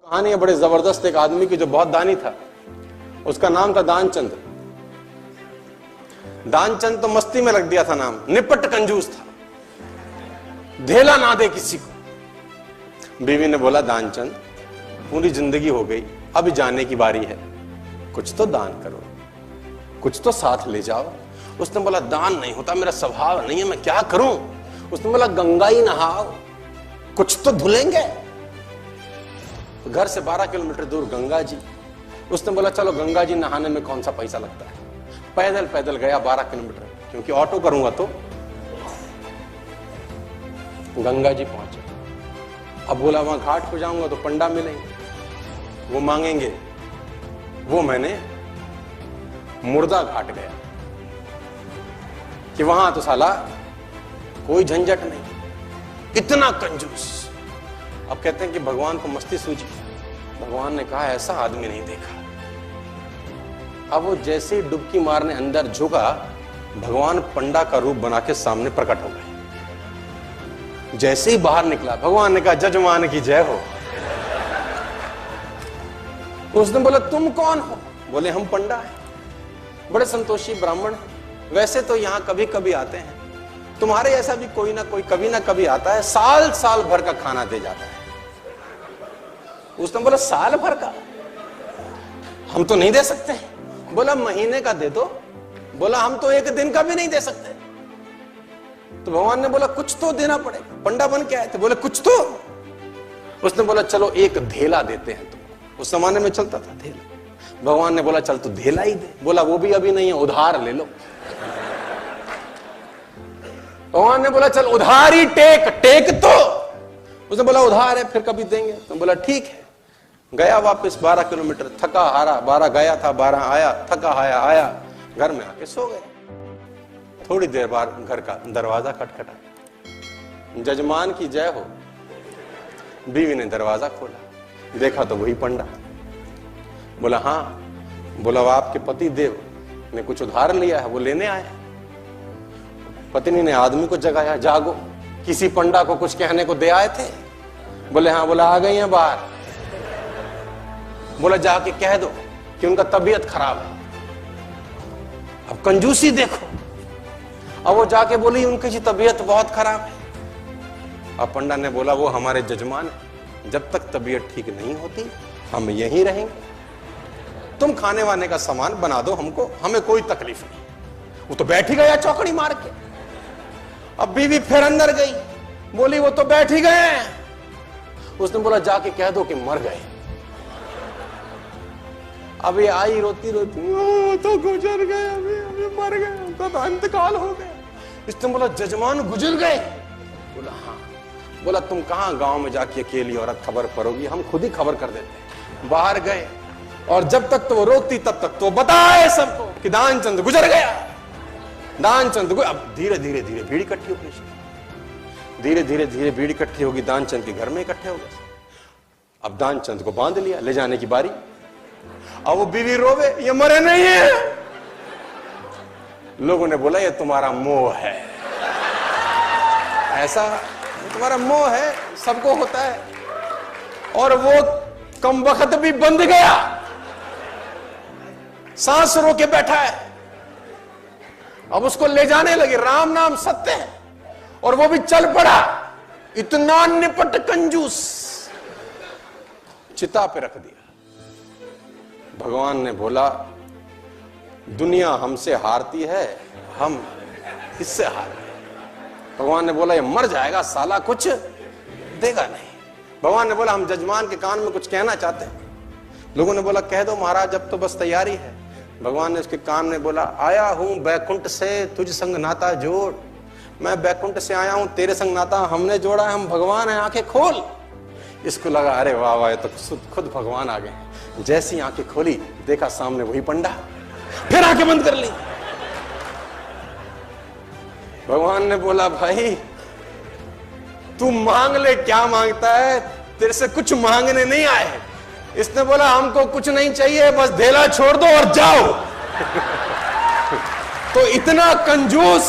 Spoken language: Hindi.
कहानी है बड़े जबरदस्त एक आदमी की जो बहुत दानी था। उसका नाम था दानचंद। दानचंद तो मस्ती में रख दिया था नाम, निपट कंजूस था, धेला ना दे किसी को। बीवी ने बोला दानचंद पूरी जिंदगी हो गई, अब जाने की बारी है, कुछ तो दान करो, कुछ तो साथ ले जाओ। उसने बोला दान नहीं होता, मेरा स्वभाव नहीं है, मैं क्या करूं। उसने बोला गंगा ही नहाओ, कुछ तो धुलेंगे। घर से 12 किलोमीटर दूर गंगा जी। उसने बोला चलो गंगा जी नहाने में कौन सा पैसा लगता है। पैदल पैदल गया 12 किलोमीटर, क्योंकि ऑटो करूंगा तो। गंगा जी पहुंचे। अब बोला वहां घाट पे जाऊंगा तो पंडा मिलेंगे, वो मांगेंगे। वो मैंने मुर्दा घाट गया कि वहां तो साला कोई झंझट नहीं, इतना कंजूस। अब कहते हैं कि भगवान को मस्ती सूझी। भगवान ने कहा ऐसा आदमी नहीं देखा। अब वो जैसे ही डुबकी मारने अंदर झुका, भगवान पंडा का रूप बना के सामने प्रकट हो गए। जैसे ही बाहर निकला, भगवान ने कहा जजमान की जय हो। उसने बोला तुम कौन हो। बोले हम पंडा हैं, बड़े संतोषी ब्राह्मण हैं। वैसे तो यहां कभी कभी आते हैं, तुम्हारे ऐसा भी कोई ना कोई कभी ना कभी आता है, साल साल भर का खाना दे जाता है। उसने बोला साल भर का हम तो नहीं दे सकते। बोला महीने का दे दो। बोला हम तो एक दिन का भी नहीं दे सकते। तो भगवान ने बोला कुछ तो देना पड़ेगा, पंडा बन के आए थे। बोले कुछ तो। उसने बोला चलो एक धेला देते हैं तुमको। उस जमाने में चलता था धेला। भगवान ने बोला चल तू धेला ही दे। बोला वो भी अभी नहीं है, उधार ले लो। भगवान ने बोला चल उधार ही टेक। टेक तो। उसने बोला उधार है, फिर कभी देंगे। तो बोला ठीक है। गया वापस 12 किलोमीटर, थका हारा। 12 गया था, 12 आया, थका हारा आया, घर में आके सो गया। थोड़ी देर बाद घर का दरवाजा खटखटा। जजमान की जय हो। बीवी ने दरवाजा खोला, देखा तो वही पंडा। बोला हाँ। बोला वो आपके पति देव ने कुछ उधार लिया है, वो लेने आया। पत्नी ने आदमी को जगाया, जागो, किसी पंडा को कुछ कहने को दे आए थे। बोले हाँ। बोला आ गई हैं बाहर। बोला जाके कह दो कि उनका तबीयत खराब है। अब कंजूसी देखो। अब वो जाके बोली उनकी तबीयत बहुत खराब है। अब पंडा ने बोला वो हमारे जजमान है, जब तक तबीयत ठीक नहीं होती हम यहीं रहेंगे। तुम खाने वाने का सामान बना दो हमको, हमें कोई तकलीफ नहीं। वो तो बैठ ही गया चौकड़ी मार के। अब बीवी फिर अंदर गई, बोली वो तो बैठ ही गए हैं। उसने बोला जाके कह दो कि मर गए। अब ये आई रोती रोती, तो गुजर गए, अभी मर गए, उनका तो इंतकाल हो गया। इसने बोला जजमान गुजर गए। बोला हाँ। बोला तुम कहां गांव में जाके अकेली औरत खबर करोगी, हम खुद ही खबर कर देते। बाहर गए और जब तक तो वो रोकती तब तक तो बताए सबको कि दानचंद गुजर गया। दानचंद अब धीरे धीरे धीरे भीड़ इकट्ठी होगी, धीरे धीरे धीरे भीड़ इकट्ठी होगी, दानचंद के घर में इकट्ठे हो गए। अब दानचंद को बांध लिया, ले जाने की बारी। अब वो बीवी रोवे, ये मरे नहीं है। लोगों ने बोला ये तुम्हारा मोह है, ऐसा तुम्हारा मोह है, सबको होता है। और वो कमबख्त भी बंध गया, सांस रो के बैठा है। अब उसको ले जाने लगे, राम नाम सत्य है, और वो भी चल पड़ा। इतना निपट कंजूस, चिता पे रख दिया। भगवान ने बोला दुनिया हमसे हारती है, हम इससे हार गए। भगवान ने बोला ये मर जाएगा साला, कुछ देगा नहीं। भगवान ने बोला हम जजमान के कान में कुछ कहना चाहते हैं। लोगों ने बोला कह दो महाराज, अब तो बस तैयारी है। भगवान ने उसके कान में बोला आया हूं बैकुंठ से तुझ संग नाता जोड़। मैं बैकुंठ से आया हूं, तेरे संग नाता हमने जोड़ा है, हम भगवान हैं, आंखें खोल। इसको लगा अरे वाह वाह, तो खुद भगवान आ गए। जैसी आंखें खोली, देखा सामने वही पंडा। फिर आंखें बंद कर ली। भगवान ने बोला भाई तू मांग ले, क्या मांगता है, तेरे से कुछ मांगने नहीं आए। इसने बोला हमको कुछ नहीं चाहिए, बस धेला छोड़ दो और जाओ। तो इतना कंजूस